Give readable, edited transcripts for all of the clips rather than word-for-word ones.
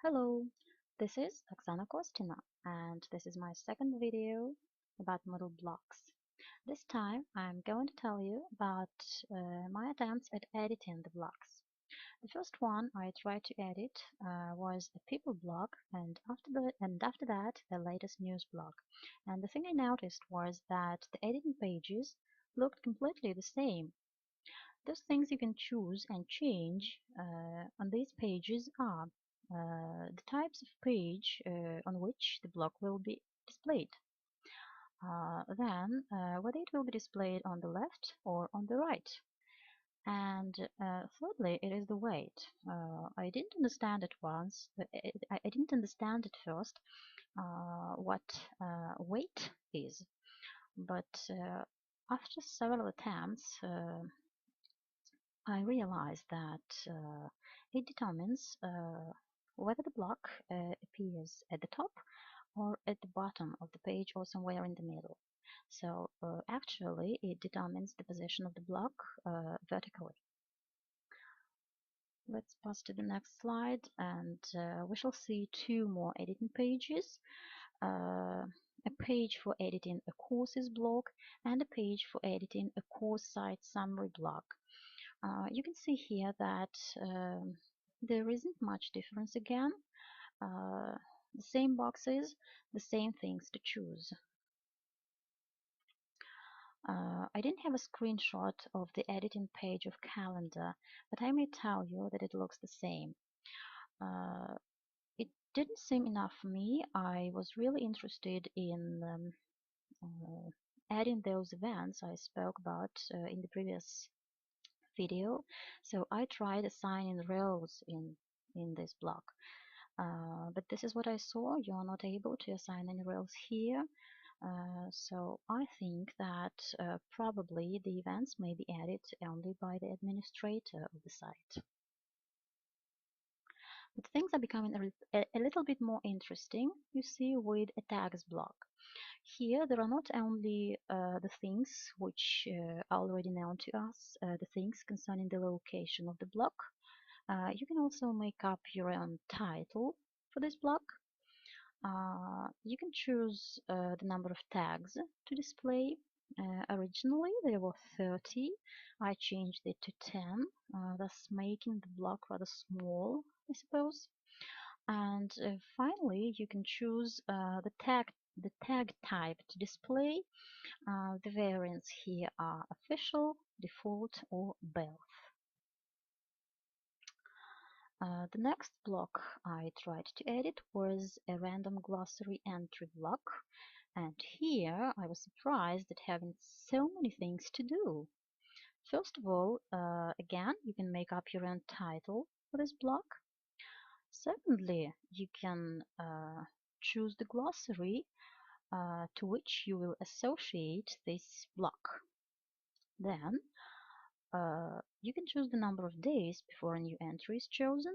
Hello, this is Oksana Kostina, and this is my second video about Moodle Blocks. This time I'm going to tell you about my attempts at editing the blocks. The first one I tried to edit was a people blog, and after that the latest news blog. And the thing I noticed was that the editing pages looked completely the same. Those things you can choose and change on these pages are the types of page on which the block will be displayed. Then whether it will be displayed on the left or on the right. And thirdly, it is the weight. I didn't understand it once. I didn't understand at first what weight is, but after several attempts, I realized that it determines whether the block appears at the top or at the bottom of the page or somewhere in the middle. So actually it determines the position of the block vertically. Let's pass to the next slide, and we shall see two more editing pages. A page for editing a courses block and a page for editing a course site summary block. You can see here that there isn't much difference again. The same boxes, the same things to choose. I didn't have a screenshot of the editing page of calendar, but I may tell you that it looks the same. It didn't seem enough for me. I was really interested in adding those events I spoke about in the previous video. So I tried assigning rows in this block. But this is what I saw. You are not able to assign any rows here. So I think that probably the events may be added only by the administrator of the site. But things are becoming a little bit more interesting, you see, with a tags block. Here there are not only the things which are already known to us, the things concerning the location of the block. You can also make up your own title for this block. You can choose the number of tags to display. Originally there were 30. I changed it to 10, thus making the block rather small, I suppose. And finally, you can choose the tag type to display. The variants here are official, default, or both. The next block I tried to edit was a random glossary entry block, and here I was surprised at having so many things to do. First of all, again, you can make up your own title for this block. Secondly, you can choose the glossary to which you will associate this block. Then you can choose the number of days before a new entry is chosen,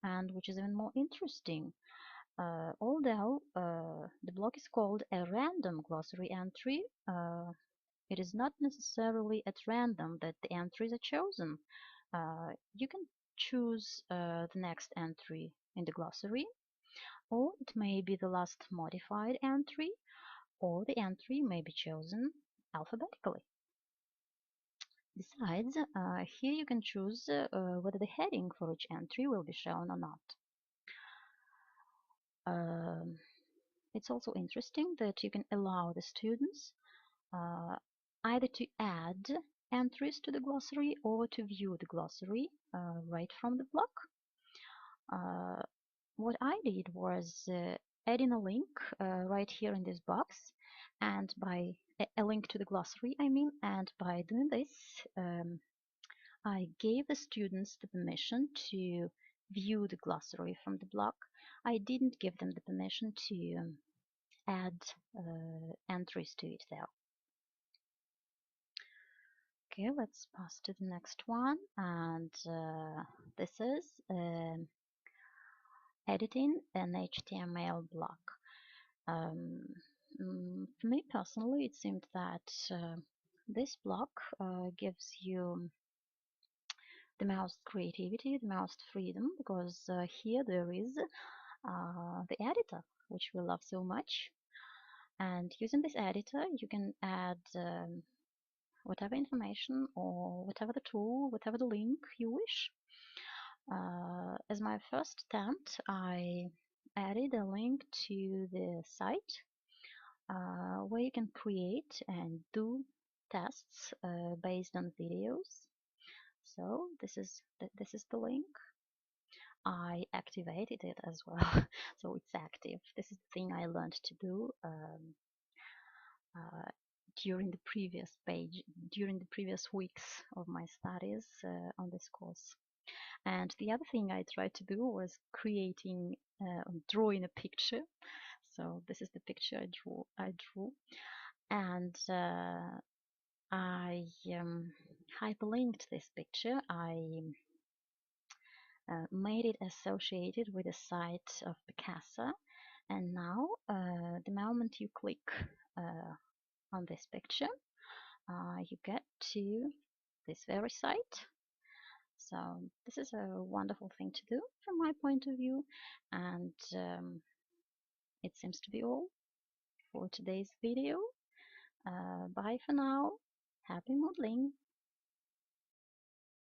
and which is even more interesting, although the block is called a random glossary entry, it is not necessarily at random that the entries are chosen. You can choose the next entry in the glossary, or it may be the last modified entry, or the entry may be chosen alphabetically. Besides, here you can choose whether the heading for each entry will be shown or not. It's also interesting that you can allow the students either to add entries to the glossary or to view the glossary right from the block. What I did was adding a link right here in this box, and by a link to the glossary, I mean, and by doing this, I gave the students the permission to view the glossary from the block. I didn't give them the permission to add entries to it though. Okay, let's pass to the next one, and this is editing an HTML block. For me personally, it seemed that this block gives you the most creativity, the most freedom, because here there is the editor, which we love so much. And using this editor, you can add whatever information or whatever the tool, whatever the link you wish. As my first attempt, I added a link to the site where you can create and do tests based on videos. So this is the link. I activated it as well, so it's active. This is the thing I learned to do uh, during the previous weeks of my studies on this course. And the other thing I tried to do was drawing a picture. So this is the picture I drew, and I hyperlinked this picture. I made it associated with the site of Picasso, and now the moment you click on this picture, you get to this very site. So this is a wonderful thing to do from my point of view, and it seems to be all for today's video. Bye for now. Happy modeling!